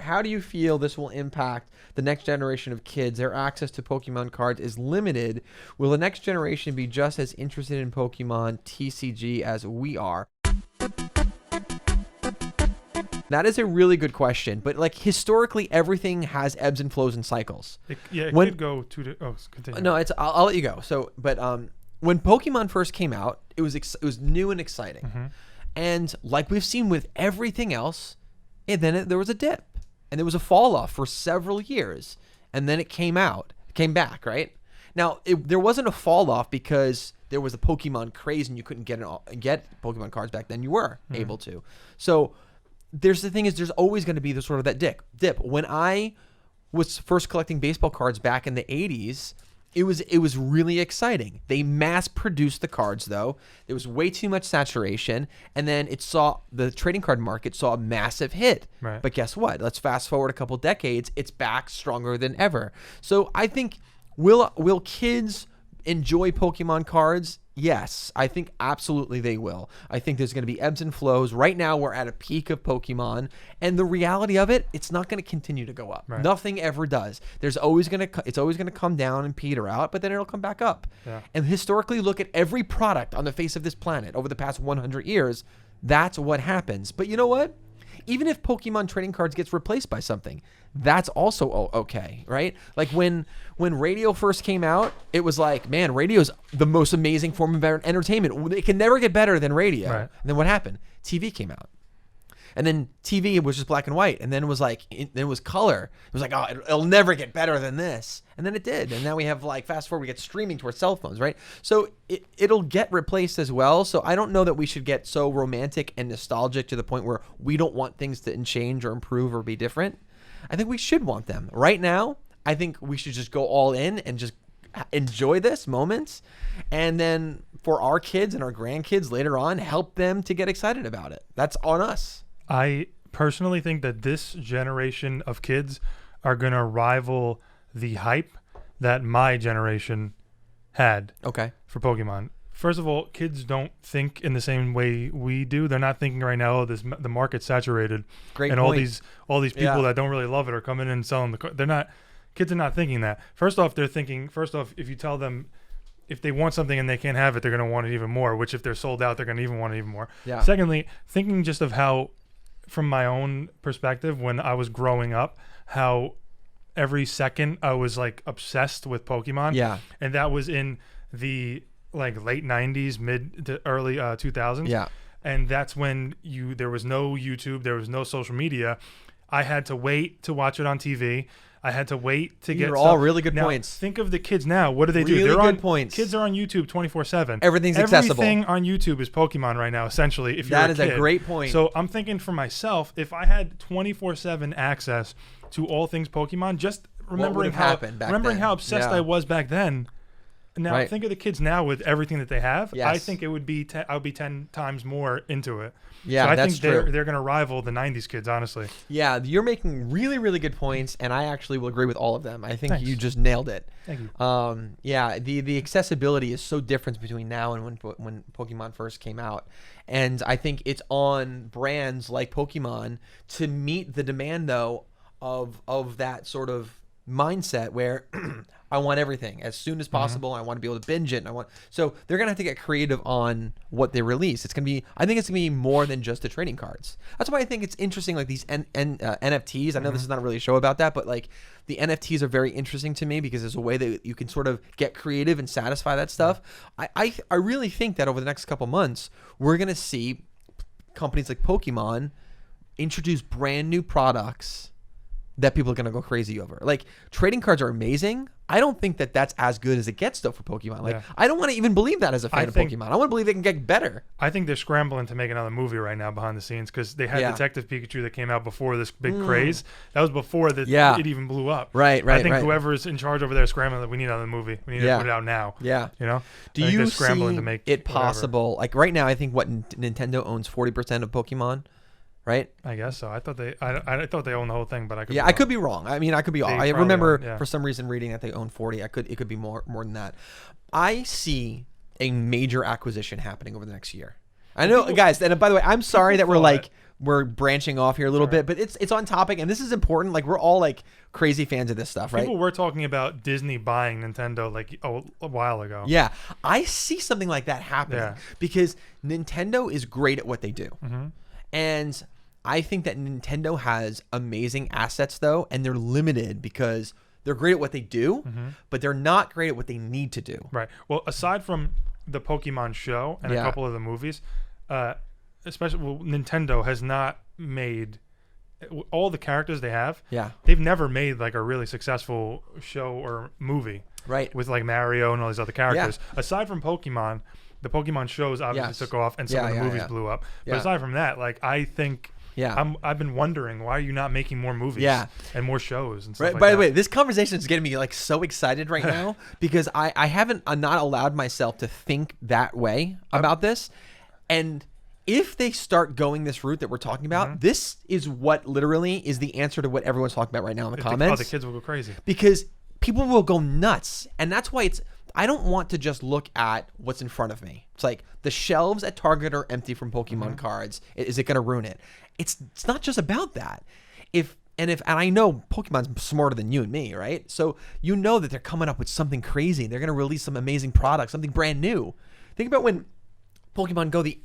how do you feel this will impact the next generation of kids? Their access to Pokemon cards is limited. Will the next generation be just as interested in Pokemon TCG as we are? That is a really good question, but like historically, everything has ebbs and flows and cycles. It could go continue. No, I'll let you go. So, but when Pokemon first came out, it was new and exciting, and like we've seen with everything else, and then there was a dip, and there was a fall off for several years, and then it came back, right? Now there wasn't a fall off because there was a Pokemon craze and you couldn't get Pokemon cards back then. You were able to, so. There's always going to be the sort of that dip. When I was first collecting baseball cards back in the 80s, it was really exciting. They mass produced the cards though. There was way too much saturation, and then the trading card market saw a massive hit. Right. But guess what? Let's fast forward a couple decades. It's back stronger than ever. So I think will kids enjoy Pokemon cards? Yes, I think absolutely they will. I think there's going to be ebbs and flows. Right now, we're at a peak of Pokemon, and the reality of it, it's not going to continue to go up. Right. Nothing ever does. It's always going to come down and peter out, but then it'll come back up. Yeah. And historically, look at every product on the face of this planet over the past 100 years. That's what happens. But you know what? Even if Pokemon trading cards gets replaced by something, that's also okay, right? Like when radio first came out, it was like, man, radio's the most amazing form of entertainment. It can never get better than radio. Right. And then what happened? TV came out. And then TV was just black and white. And then it was color. It was like, oh, it'll never get better than this. And then it did. And now we have fast forward, we get streaming to our cell phones, right? So it'll get replaced as well. So I don't know that we should get so romantic and nostalgic to the point where we don't want things to change or improve or be different. I think we should want them. Right now, I think we should just go all in and just enjoy this moments. And then for our kids and our grandkids later on, help them to get excited about it. That's on us. I personally think that this generation of kids are going to rival the hype that my generation had for Pokemon. First of all, kids don't think in the same way we do. They're not thinking right now, the market's saturated. Great and point. all these people that don't really love it are coming in and selling kids are not thinking that. First off, if you tell them if they want something and they can't have it, they're going to want it even more, which if they're sold out, they're going to even want it even more. Yeah. Secondly, thinking just of how, from my own perspective, when I was growing up, how every second I was obsessed with Pokemon. Yeah. And that was in the late 90s, mid to early 2000s. Yeah. And that's when there was no YouTube, there was no social media. I had to wait to watch it on TV. I had to wait to get. These are all really good now, points. Think of the kids now. What do they do? Really good points. Kids are on YouTube 24/7. Everything's accessible. Everything on YouTube is Pokemon right now, essentially. If you're that a is kid. a great point. So I'm thinking for myself, if I had 24/7 access to all things Pokemon, just remembering how obsessed I was back then. Now think of the kids now with everything that they have. Yes. I think it would be I would be 10 times more into it. Yeah, so I that's think true. they're going to rival the 90s kids, honestly. Yeah, you're making really, really good points, and I actually will agree with all of them. I think Thanks. you just nailed it. Thank you. Yeah, the accessibility is so different between now and when Pokemon first came out. And I think it's on brands like Pokemon to meet the demand, though, of that sort of mindset where I want everything as soon as possible. I want to be able to binge it. So they're gonna have to get creative on what they release. I think it's gonna be more than just the trading cards. That's why I think it's interesting, like these NFTs. I know this is not really a show about that, but like the NFTs are very interesting to me because there's a way that you can sort of get creative and satisfy that stuff. I really think that over the next couple months we're gonna see companies like Pokemon introduce brand new products that people are going to go crazy over. Like, trading cards are amazing. I don't think that that's as good as it gets, though, for Pokemon. Like, I don't want to even believe that as a fan of Pokemon. I want to believe they can get better. I think they're scrambling to make another movie right now behind the scenes because they had Detective Pikachu that came out before this big craze. That was before it even blew up. Right. I think whoever's in charge over there is scrambling that we need another movie. We need to put it out now. Yeah. You know? Do you see it possible? Like, right now, I think Nintendo owns 40% of Pokemon. Right? I guess so. I thought they owned the whole thing, but I could be wrong. I could be wrong. I mean, I could be off. I remember for some reason reading that they own 40. It could be more than that. I see a major acquisition happening over the next year. I know, guys, and by the way, I'm sorry that we're we're branching off here a little bit, but it's on topic, and this is important. Like, we're all like crazy fans of this stuff, right? People were talking about Disney buying Nintendo like a while ago. Yeah, I see something like that happening because Nintendo is great at what they do, and I think that Nintendo has amazing assets though, and they're limited because they're great at what they do, but they're not great at what they need to do. Right. Well, aside from the Pokemon show and a couple of the movies, especially Nintendo has not made all the characters they have. Yeah. They've never made like a really successful show or movie. Right. With like Mario and all these other characters. Yeah. Aside from Pokemon, the Pokemon shows obviously took off and some of the movies blew up. But aside from that, like I think I've been wondering, why are you not making more movies and more shows and stuff like that? By the way, this conversation is getting me like so excited right now because I haven't not allowed myself to think that way about this. And if they start going this route that we're talking about, this is what literally is the answer to what everyone's talking about right now in the comments. The kids will go crazy. Because people will go nuts. And that's why I don't want to just look at what's in front of me. It's like the shelves at Target are empty from Pokemon cards. Is it going to ruin it? It's not just about that. And I know Pokemon's smarter than you and me, right? So you know that they're coming up with something crazy. They're going to release some amazing product, something brand new. Think about when Pokemon Go, the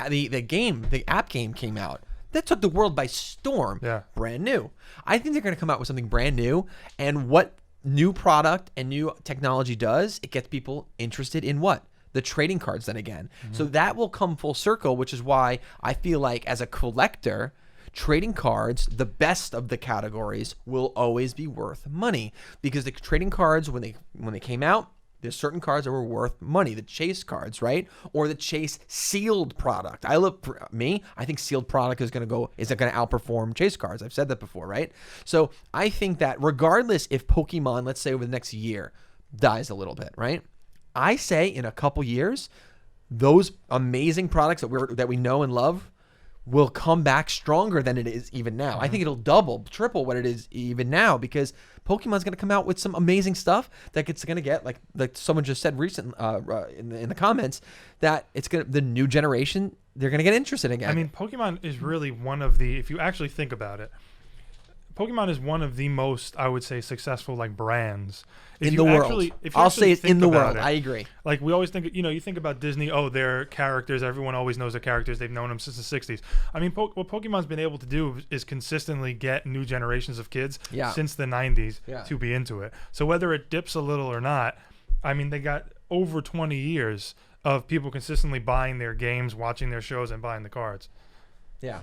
app game came out. That took the world by storm. Yeah. Brand new. I think they're going to come out with something brand new. And what new product and new technology does, it gets people interested in what? The trading cards then again. So that will come full circle, which is why I feel like as a collector, trading cards, the best of the categories, will always be worth money. Because the trading cards, when they came out, there's certain cards that were worth money, the chase cards, right? Or the chase sealed product. I think sealed product is going to outperform chase cards. I've said that before, right? So I think that regardless if Pokemon, let's say over the next year, dies a little bit, right? I say in a couple years, those amazing products that we know and love will come back stronger than it is even now. I think it'll double, triple what it is even now because Pokemon's going to come out with some amazing stuff that it's going to get, like someone just said recently in the comments, that the new generation, they're going to get interested again. I mean, Pokemon is really one of the, if you actually think about it, Pokemon is one of the most, I would say, successful like brands in the world. I'll say it in the world. I agree. Like we always think, you think about Disney. Oh, their characters. Everyone always knows their characters. They've known them since the '60s. I mean, what Pokemon's been able to do is consistently get new generations of kids since the '90s to be into it. So whether it dips a little or not, I mean, they got over 20 years of people consistently buying their games, watching their shows, and buying the cards. Yeah.